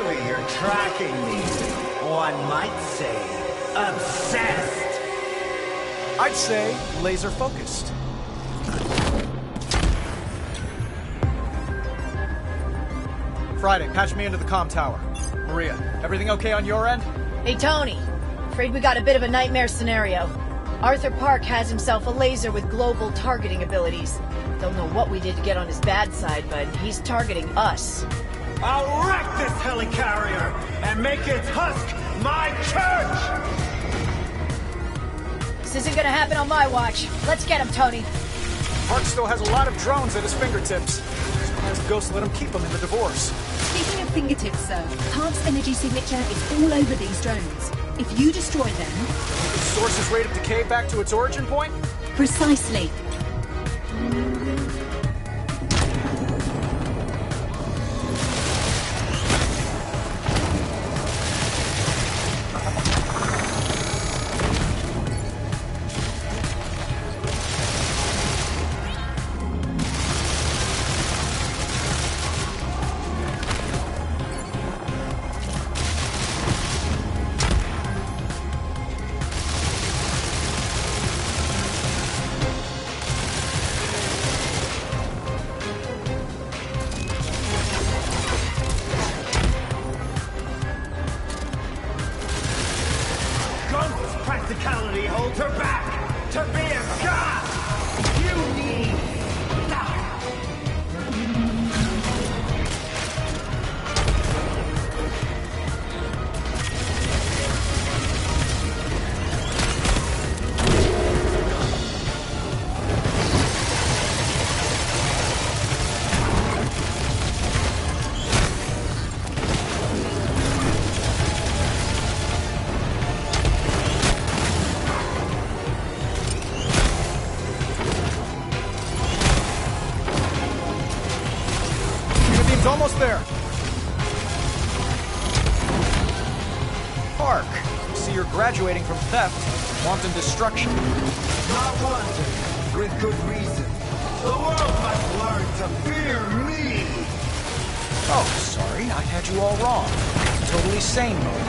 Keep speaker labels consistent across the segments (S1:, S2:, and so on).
S1: Clearly you're tracking me. One might say, obsessed.
S2: I'd say laser focused. Friday, patch me into the comm tower. Maria, everything okay on your end?
S3: Hey, Tony. Afraid we got a bit of a nightmare scenario. Arthur Park has himself a laser with global targeting abilities. Don't know what we did to get on his bad side, but he's targeting us.
S1: I'll wreck this helicarrier and make its husk my church!
S3: This isn't gonna happen on my watch. Let's get him, Tony.
S2: Park still has a lot of drones at his fingertips. Surprised Ghost let him keep them in the divorce.
S4: Speaking of fingertips, sir, Park's energy signature is all over these drones. If you destroy them...
S2: The source's rate of decay back to its origin point?
S4: Precisely.
S1: Practicality holds her back to be a god! You need...
S2: Almost there. Park, I see you're graduating from theft, wanton destruction.
S1: Not wanted, with good reason. The world must learn to fear me!
S2: Oh, sorry, I had you all wrong. Totally sane mode.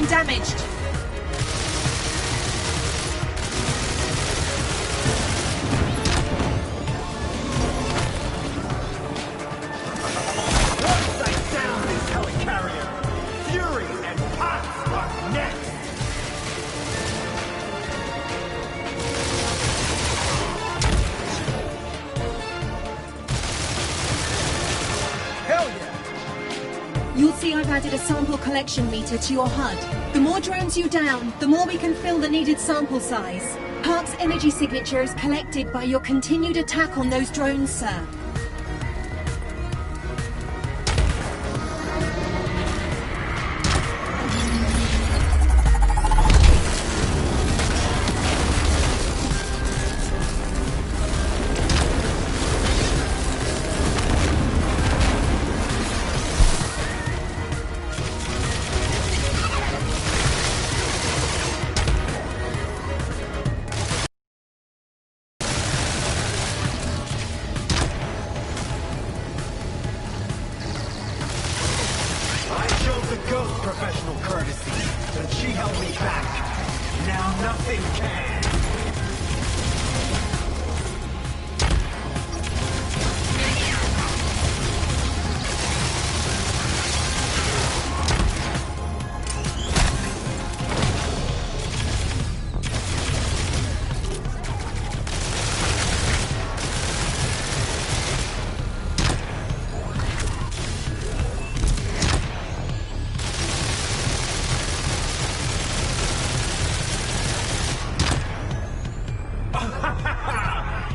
S4: Damaged.
S1: Once I down this helicarrier, Fury and Pots are next!
S2: Hell yeah!
S4: You'll see I've added a sample collection meter to your HUD. The more drones you down, the more we can fill the needed sample size. Park's energy signature is collected by your continued attack on those drones, sir.
S1: Ghost professional courtesy, but she held me back. Now nothing can.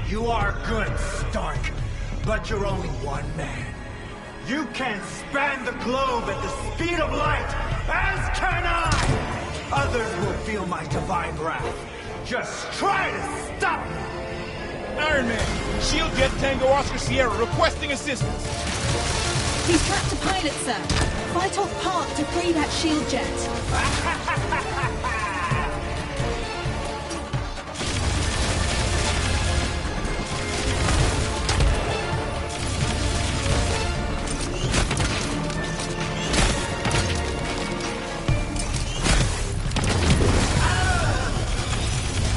S1: You are good, Stark, but you're only one man. You can span the globe at the speed of light, as can I! feel my divine wrath. Just try to stop me!
S5: Iron Man, Shield Jet Tango Oscar Sierra requesting assistance.
S4: He's trapped a pilot, sir. Fight off Park to free that shield jet.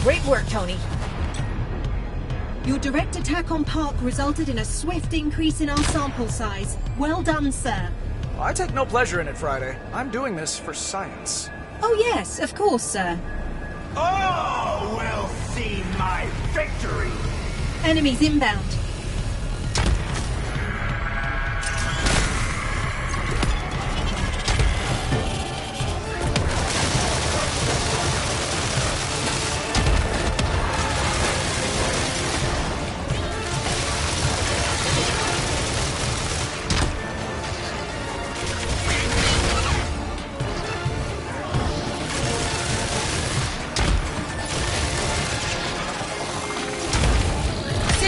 S3: Great work, Tony.
S4: Your direct attack on Park resulted in a swift increase in our sample size. Well done, sir.
S2: I take no pleasure in it, Friday. I'm doing this for science.
S4: Oh yes, of course, sir.
S1: Oh, we'll see my victory!
S4: Enemies inbound.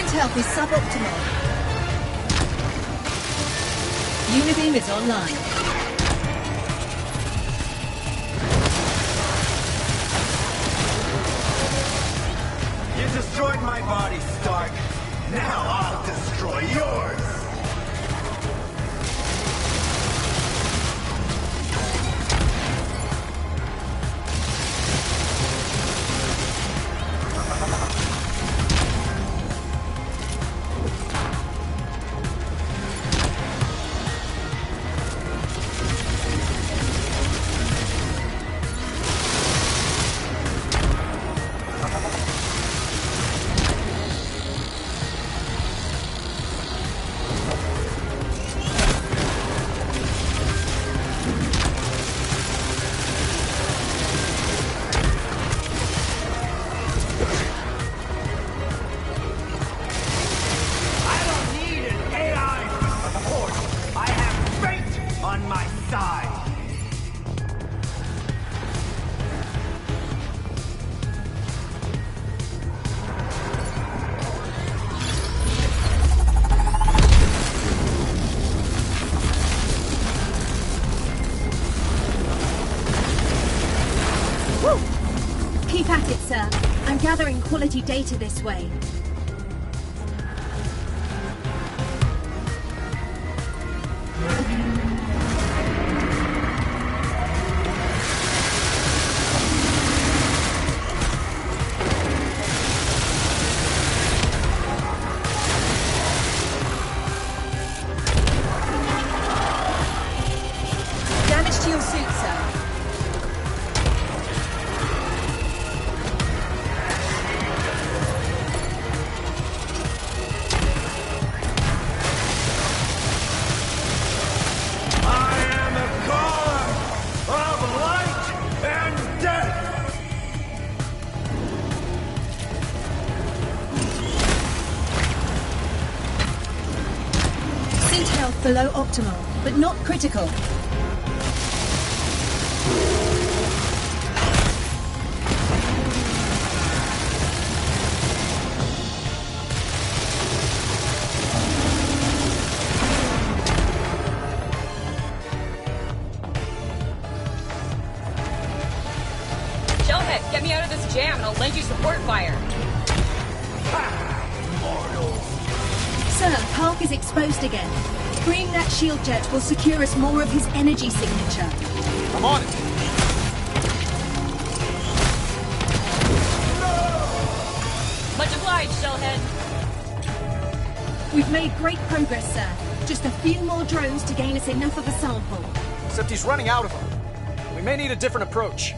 S4: Health is suboptimal. Unibeam is online.
S1: You destroyed my body, Stark. Now I'll destroy yours!
S4: Keep at it, sir. I'm gathering quality data this way. Damage to your suit, sir. Health below optimal, but not critical.
S6: Shellhead, get me out of this jam and I'll lend you support fire.
S4: Sir, Park is exposed again. Freeing that shield jet will secure us more of his energy signature.
S2: I'm on it.
S6: Much obliged, Shellhead.
S4: We've made great progress, sir. Just a few more drones to gain us enough of a sample.
S2: Except he's running out of them. We may need a different approach.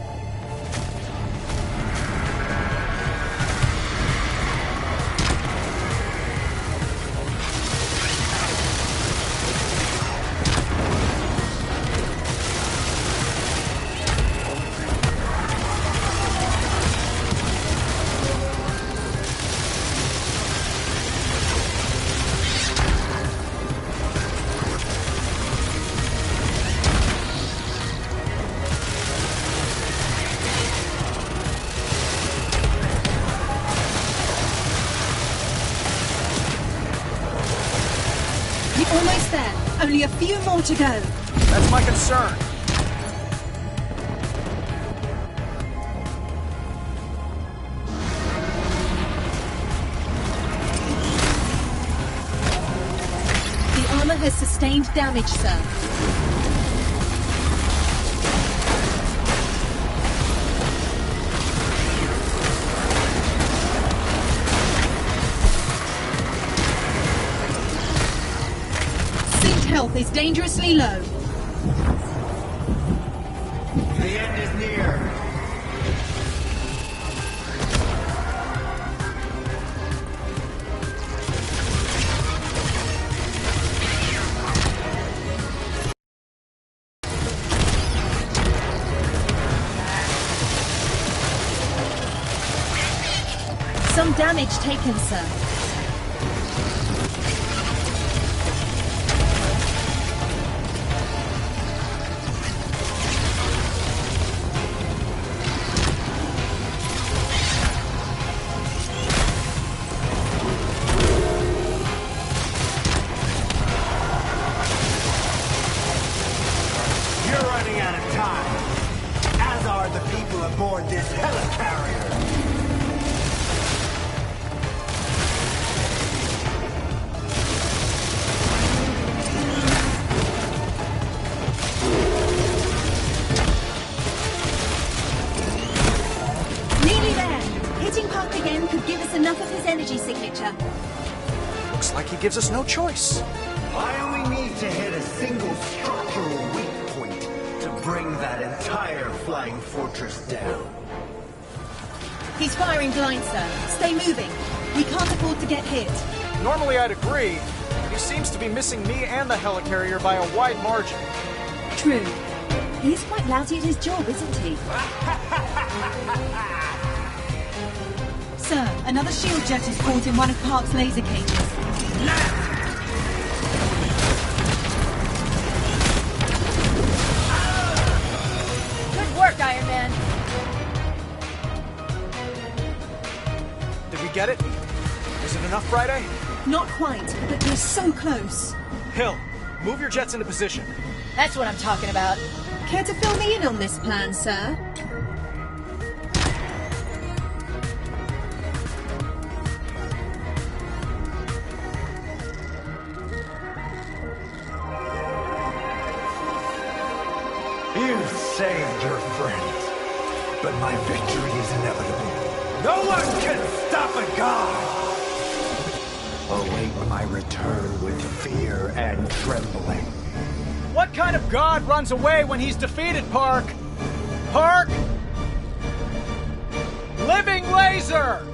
S4: Only a few more to go.
S2: That's my concern.
S4: The armor has sustained damage, sir. Sync health is dangerously low.
S1: The end is near.
S4: Some damage taken, sir.
S1: You're running out of time. As are the people aboard this helicarrier.
S4: Nearly there. Hitting Park again could give us enough of his energy signature.
S2: Looks like he gives us no choice.
S1: I only need to hit a single structural weak point to bring that entire flying fortress down.
S4: He's firing blind, sir. Stay moving. We can't afford to get hit.
S2: Normally I'd agree, but he seems to be missing me and the helicarrier by a wide margin.
S4: True. He's quite lousy at his job, isn't he? Sir, another shield jet is caught in one of Park's laser cages.
S3: Good work, Iron Man.
S2: Did we get it? Was it enough, Friday?
S4: Not quite, but we're so close.
S2: Hill, move your jets into position.
S3: That's what I'm talking about.
S4: Care to fill me in on this plan, sir?
S1: You saved your friends, but my victory is inevitable. No one can stop a god! Await my return with fear and trembling.
S2: What kind of god runs away when he's defeated, Park? Park! Living laser!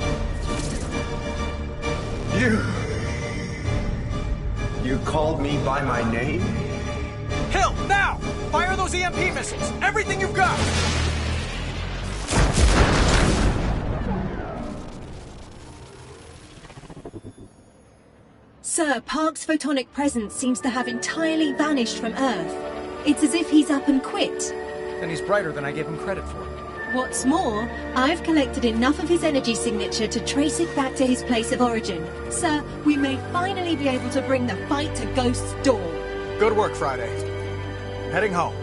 S1: You called me by my name?
S2: Hill, now! Fire those EMP missiles! Everything you've got!
S4: Sir, Park's photonic presence seems to have entirely vanished from Earth. It's as if he's up and quit.
S2: Then he's brighter than I gave him credit for.
S4: What's more, I've collected enough of his energy signature to trace it back to his place of origin. Sir, we may finally be able to bring the fight to Ghost's door.
S2: Good work, Friday. Heading home.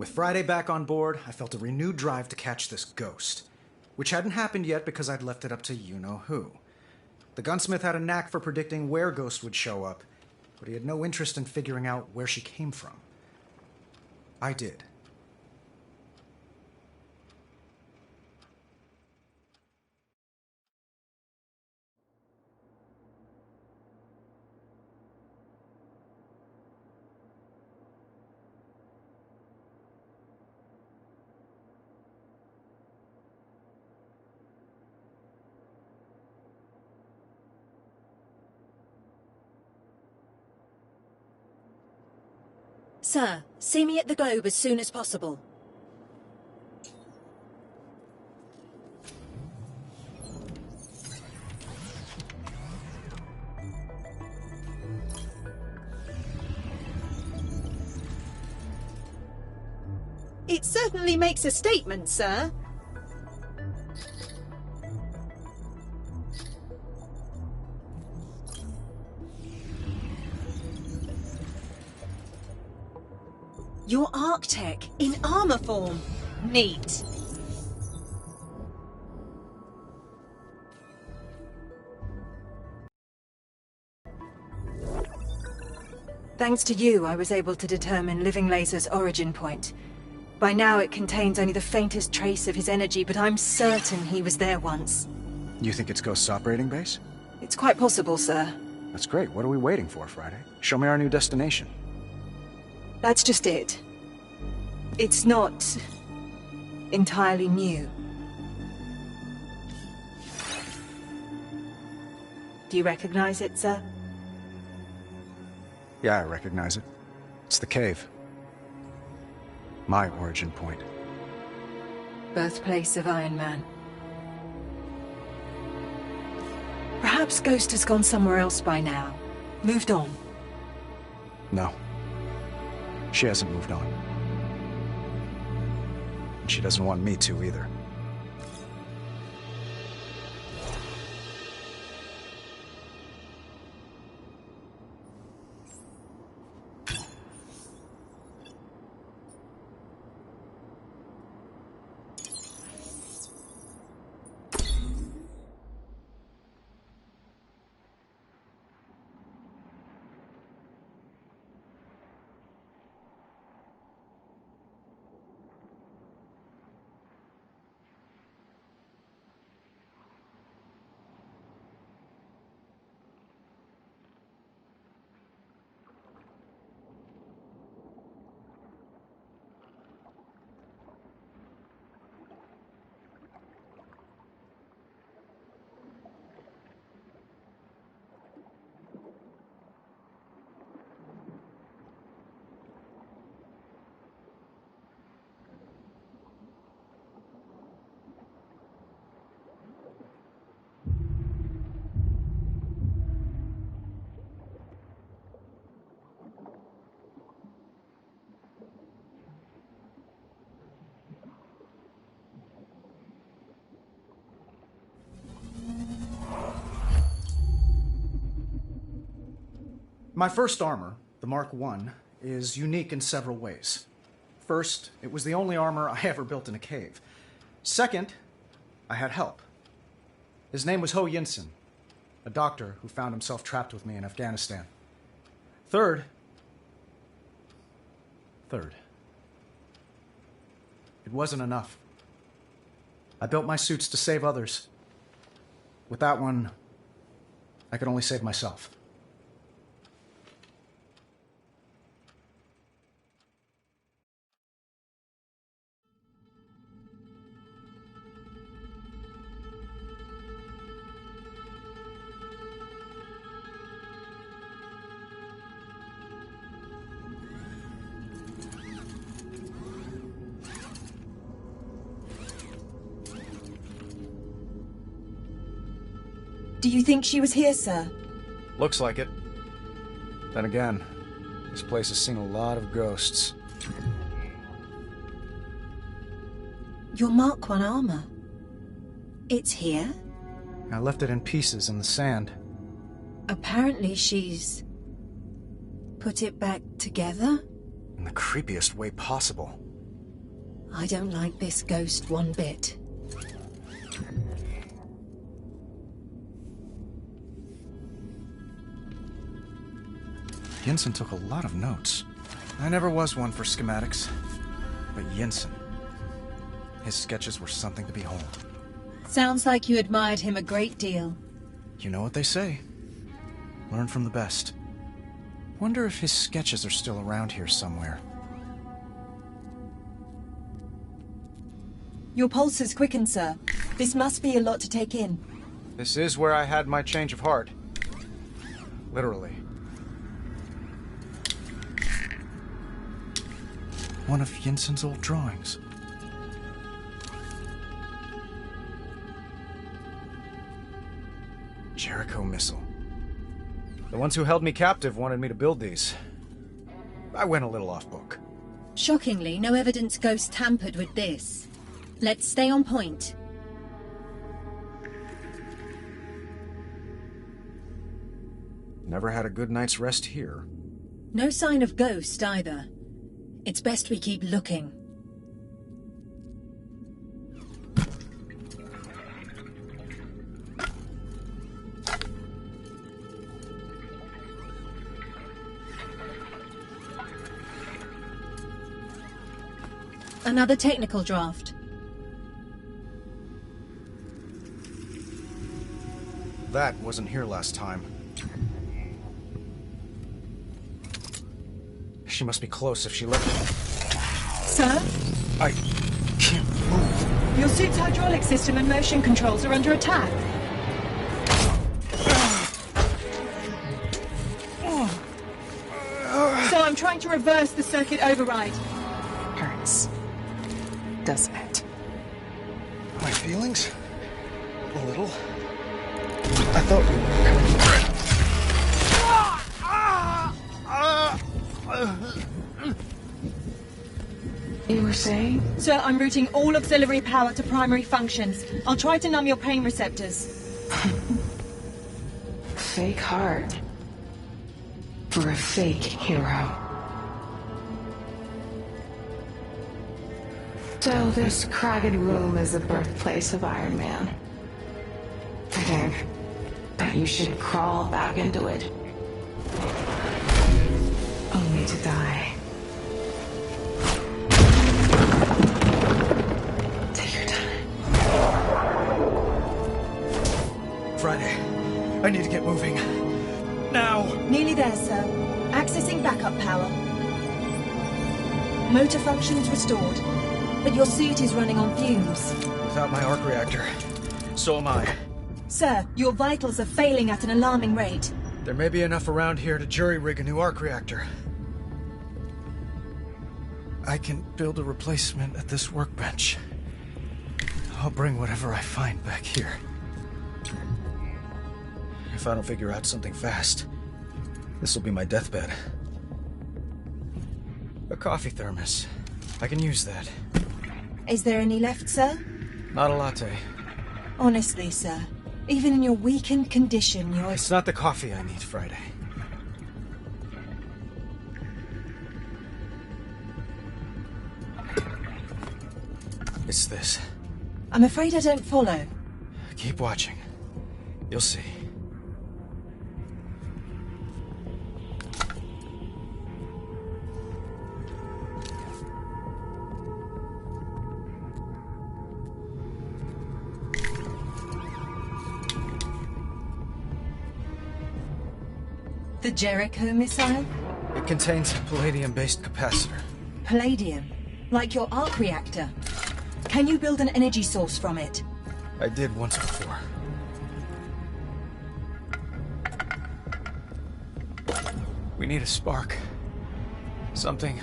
S2: With Friday back on board, I felt a renewed drive to catch this ghost, which hadn't happened yet because I'd left it up to you-know-who. The gunsmith had a knack for predicting where Ghost would show up, but he had no interest in figuring out where she came from. I did.
S4: Sir, see me at the Globe as soon as possible. It certainly makes a statement, sir. Your Arctech in armor form. Neat. Thanks to you, I was able to determine Living Laser's origin point. By now it contains only the faintest trace of his energy, but I'm certain he was there once.
S2: You think it's Ghost's operating base?
S4: It's quite possible, sir.
S2: That's great. What are we waiting for, Friday? Show me our new destination.
S4: That's just it. It's not entirely new. Do you recognize it, sir?
S2: Yeah, I recognize it. It's the cave. My origin point.
S4: Birthplace of Iron Man. Perhaps Ghost has gone somewhere else by now. Moved on.
S2: No. She hasn't moved on. And she doesn't want me to either. My first armor, the Mark I, is unique in several ways. First, it was the only armor I ever built in a cave. Second, I had help. His name was Ho Yinsen, a doctor who found himself trapped with me in Afghanistan. Third, it wasn't enough. I built my suits to save others. With that one, I could only save myself.
S4: Do you think she was here, sir?
S2: Looks like it. Then again, this place has seen a lot of ghosts.
S4: Your Mark I armor. It's here?
S2: I left it in pieces in the sand.
S4: Apparently she's put it back together?
S2: In the creepiest way possible.
S4: I don't like this ghost one bit.
S2: Yinsen took a lot of notes. I never was one for schematics. But Yinsen, his sketches were something to behold.
S4: Sounds like you admired him a great deal.
S2: You know what they say. Learn from the best. Wonder if his sketches are still around here somewhere.
S4: Your pulse has quickened, sir. This must be a lot to take in.
S2: This is where I had my change of heart. Literally. One of Yinsen's old drawings. Jericho missile. The ones who held me captive wanted me to build these. I went a little off book.
S4: Shockingly, no evidence ghosts tampered with this. Let's stay on point.
S2: Never had a good night's rest here.
S4: No sign of ghost either. It's best we keep looking. Another technical draft.
S2: That wasn't here last time. She must be close if she left me.
S4: Sir?
S2: I can't move.
S4: Your suit's hydraulic system and motion controls are under attack. So I'm trying to reverse the circuit override.
S7: Hurts. Doesn't it?
S2: My feelings? A little. I thought we were coming.
S7: You were saying?
S4: Sir, I'm routing all auxiliary power to primary functions. I'll try to numb your pain receptors.
S7: Fake heart. For a fake hero. So this cragged room is the birthplace of Iron Man. I think that you should crawl back into it. Only to die. Take your time.
S2: Friday. I need to get moving. Now!
S4: Nearly there, sir. Accessing backup power. Motor functions restored. But your suit is running on fumes.
S2: Without my arc reactor, so am I.
S4: Sir, your vitals are failing at an alarming rate.
S2: There may be enough around here to jury-rig a new arc reactor. I can build a replacement at this workbench. I'll bring whatever I find back here. If I don't figure out something fast, this will be my deathbed. A coffee thermos. I can use that.
S4: Is there any left, sir?
S2: Not a latte.
S4: Honestly, sir, even in your weakened condition, you're...
S2: It's not the coffee I need, Friday. It's this.
S4: I'm afraid I don't follow.
S2: Keep watching. You'll see.
S4: The Jericho missile?
S2: It contains a palladium-based capacitor.
S4: Palladium? Like your arc reactor? Can you build an energy source from it?
S2: I did once before. We need a spark. Something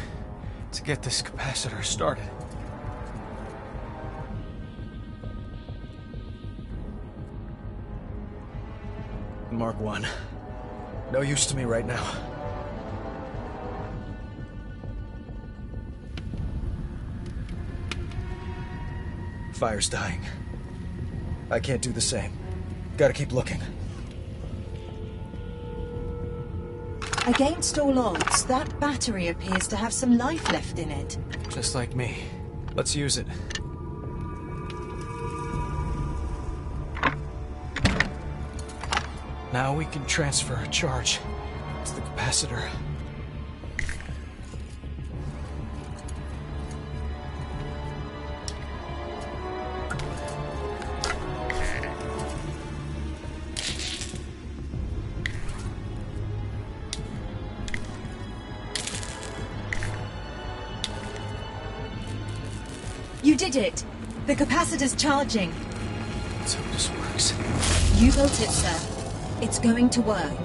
S2: to get this capacitor started. Mark 1. No use to me right now. Fire's dying. I can't do the same. Gotta keep looking.
S4: Against all odds, that battery appears to have some life left in it.
S2: Just like me. Let's use it. Now we can transfer a charge to the capacitor.
S4: You did it! The capacitor's charging.
S2: Let's hope this works.
S4: You built it, sir. It's going to work.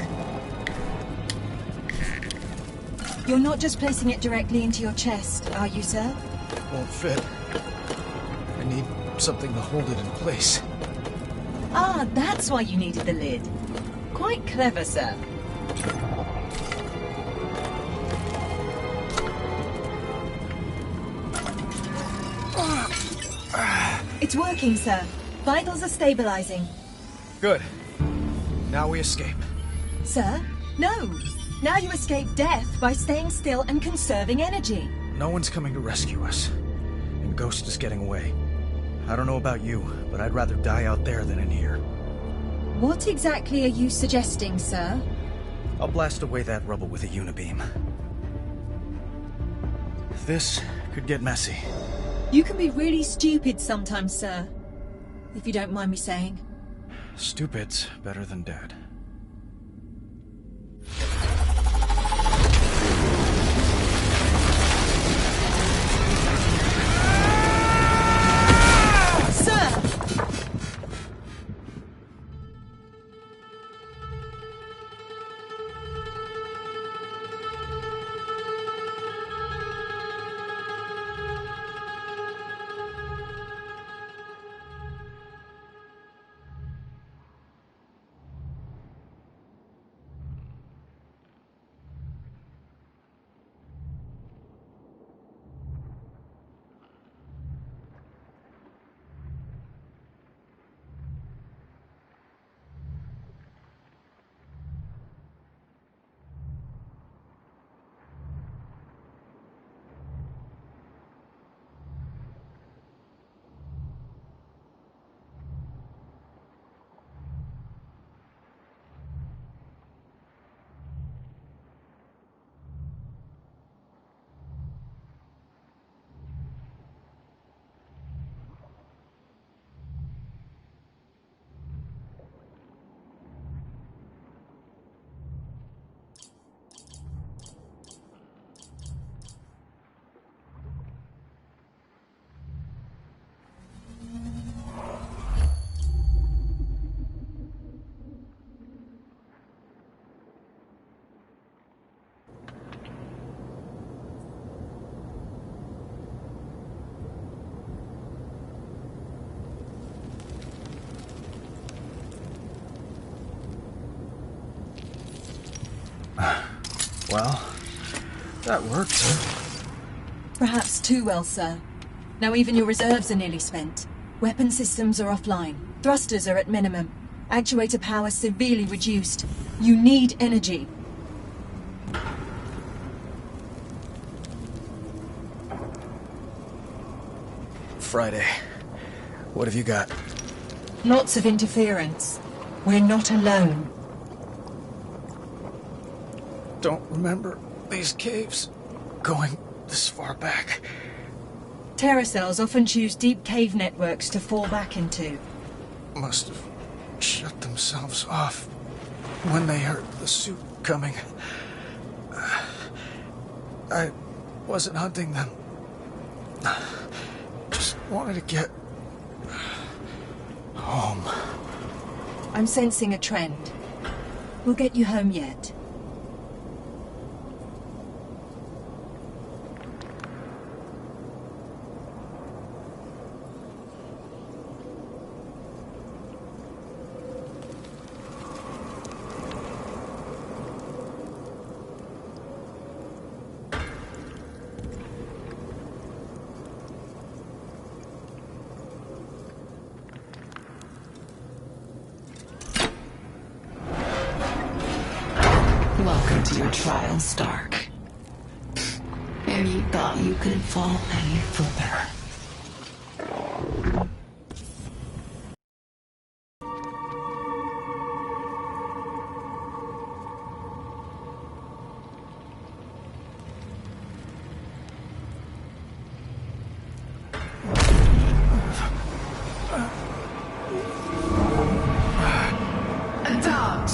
S4: You're not just placing it directly into your chest, are you, sir?
S2: Won't fit. I need something to hold it in place.
S4: Ah, that's why you needed the lid. Quite clever, sir. It's working, sir. Vitals are stabilizing.
S2: Good. Now we escape.
S4: Sir? No! Now you escape death by staying still and conserving energy.
S2: No one's coming to rescue us. And Ghost is getting away. I don't know about you, but I'd rather die out there than in here.
S4: What exactly are you suggesting, sir?
S2: I'll blast away that rubble with a unibeam. This could get messy.
S4: You can be really stupid sometimes, sir. If you don't mind me saying.
S2: Stupid's better than dead.
S4: Sir!
S2: Well, that worked.
S4: Perhaps too well, sir. Now even your reserves are nearly spent. Weapon systems are offline. Thrusters are at minimum. Actuator power severely reduced. You need energy.
S2: Friday. What have you got?
S4: Lots of interference. We're not alone.
S2: Don't remember these caves going this far back.
S4: Terracells often choose deep cave networks to fall back into.
S2: Must have shut themselves off when they heard the suit coming. I wasn't hunting them. Just wanted to get home.
S4: I'm sensing a trend. We'll get you home yet.
S7: Welcome to your trial, Stark. And you thought you could fall any further.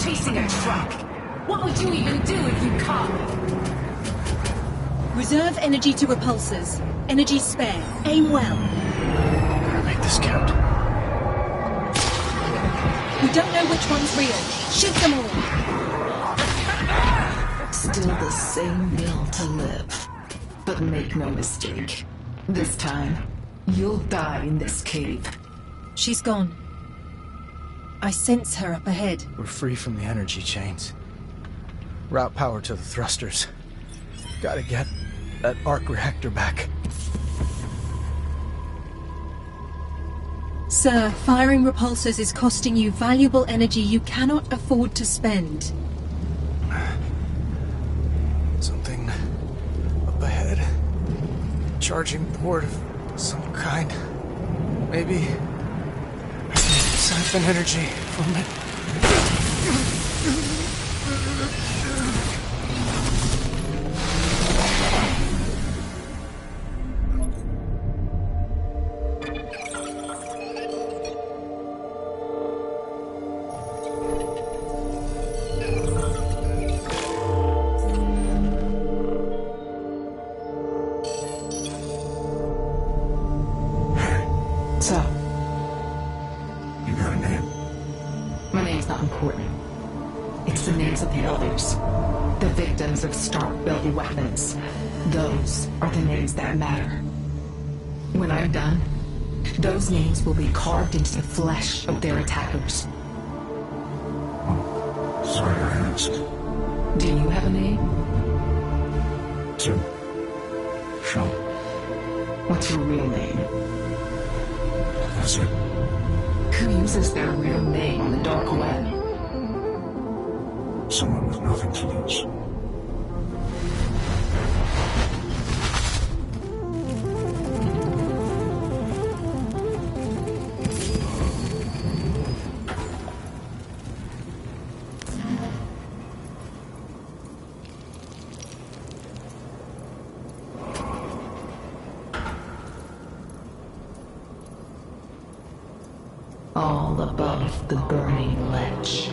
S7: chasing a truck. What would you even do if you caught me?
S4: Reserve energy to repulsors. Energy spare. Aim well.
S2: Gotta make this count.
S4: We don't know which one's real. Shoot them all.
S7: Still the same will to live. But make no mistake. This time, you'll die in this cave.
S4: She's gone. I sense her up ahead.
S2: We're free from the energy chains. Route power to the thrusters. Gotta get that arc reactor back.
S4: Sir, firing repulsors is costing you valuable energy you cannot afford to spend.
S2: Something up ahead. Charging port of some kind. Maybe I can siphon energy from it.
S7: So,
S1: You got a name?
S7: my name's not important. It's the names of the others. The victims of Stark-built weapons. Those are the names that matter. When I'm done, those names will be carved into the flesh of their attackers.
S1: Sorry I asked.
S7: Do you have a name?
S1: Tim. Sean.
S7: What's your real name?
S1: That's it.
S7: Who uses their real name on the dark web?
S1: Someone with nothing to lose.
S7: All above the burning ledge.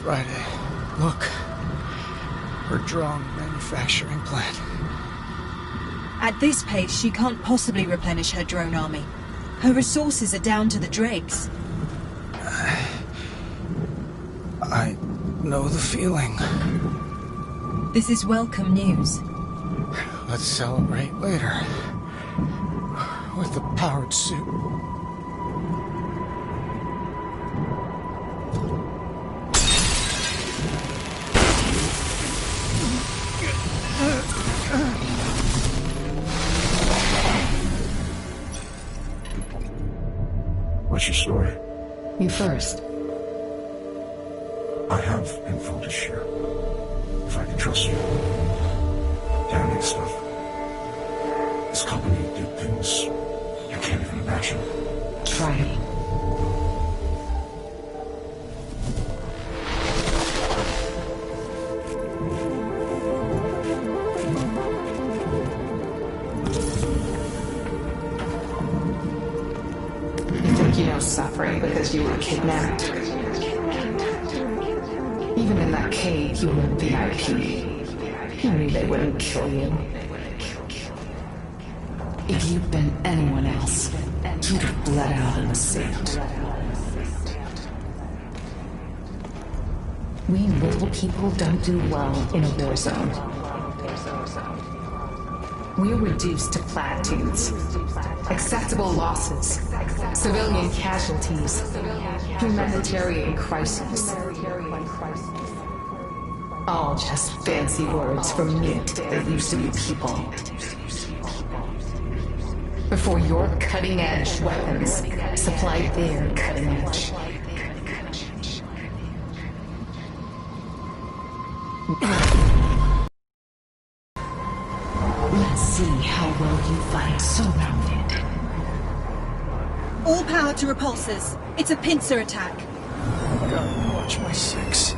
S2: Friday. Look. Her drone manufacturing plant.
S4: At this pace, she can't possibly replenish her drone army. Her resources are down to the dregs.
S2: I know the feeling.
S4: This is welcome news.
S2: Let's celebrate later. With the powered suit.
S1: What's your story?
S7: You first.
S1: I have info to share. If I can trust you. Damning stuff. This company did things you can't even imagine.
S7: Try me. You think you know suffering because you were kidnapped? Even in that cave, you were VIP. You knew they wouldn't kill you. If you'd been anyone else, you'd have bled out in the sand. We little people don't do well in a war zone. We're reduced to platitudes, acceptable losses, civilian casualties, humanitarian crises. All just fancy words for meat that used to be people. before your cutting-edge weapons supply their cutting edge. Let's see how well you fight surrounded.
S4: All power to repulsors. It's a pincer attack.
S2: Gotta watch my six.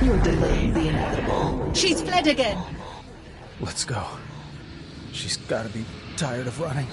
S7: You're delaying the inevitable.
S4: She's fled again.
S2: Let's go. She's gotta be tired of running.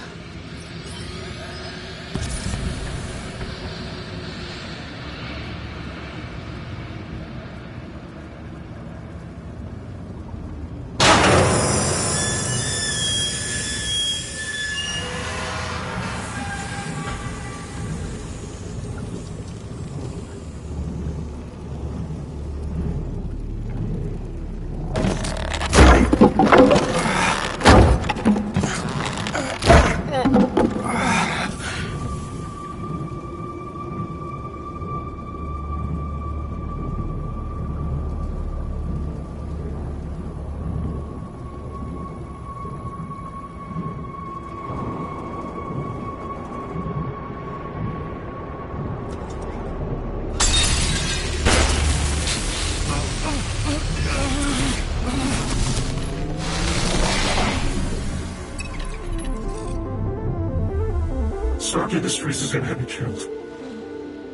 S1: Stark Industries is gonna have me killed.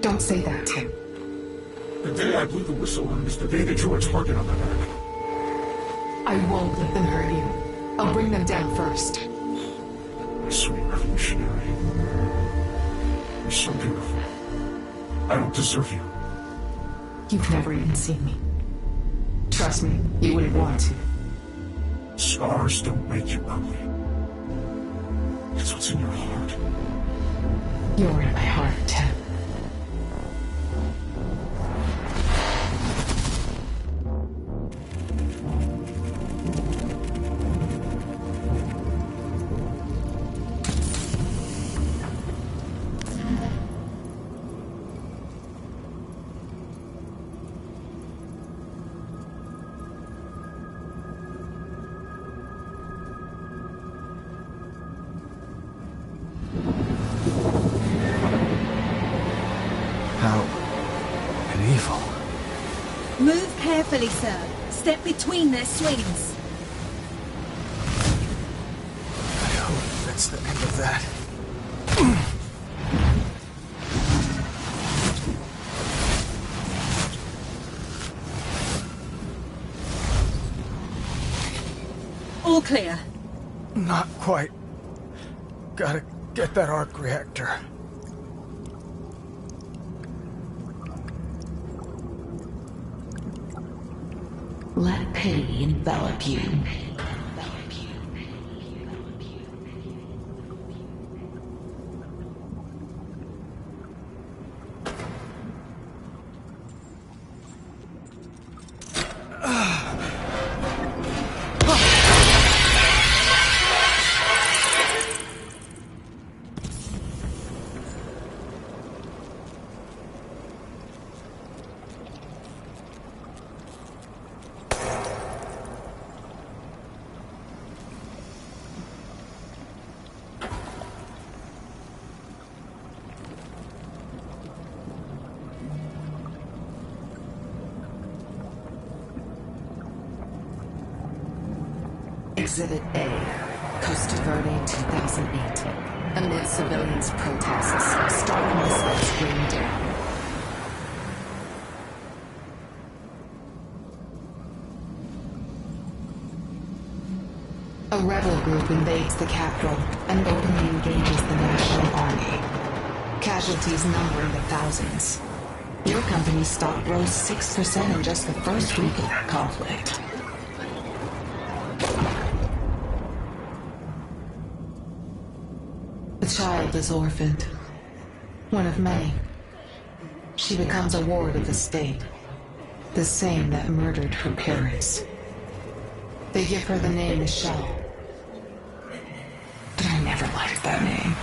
S7: Don't say that, Tim.
S1: The day I blew the whistle on is the day they drew a target on my back.
S7: I won't let them hurt you. I'll bring them down first.
S1: My sweet revolutionary. You're so beautiful. I don't deserve you.
S7: You've never even seen me. Trust me, you wouldn't want to.
S1: Scars don't make you ugly. It's what's in your heart.
S7: You're in my heart, Tim.
S2: How and evil.
S4: Move carefully, sir. Step between their swings.
S2: I hope that's the end of that.
S4: All clear.
S2: Not quite. Gotta get that arc reactor.
S7: Let pity envelop you. Exhibit A, Costa Verde 2008. Amid civilians' protests, Stark missiles rain down. A rebel group invades the capital and openly engages the National Army. Casualties number in the thousands. Your company's stock rose 6% in just the first week of the conflict. The child is orphaned. One of many. She becomes a ward of the state. The same that murdered her parents. They give her the name Michelle. But I never liked that name.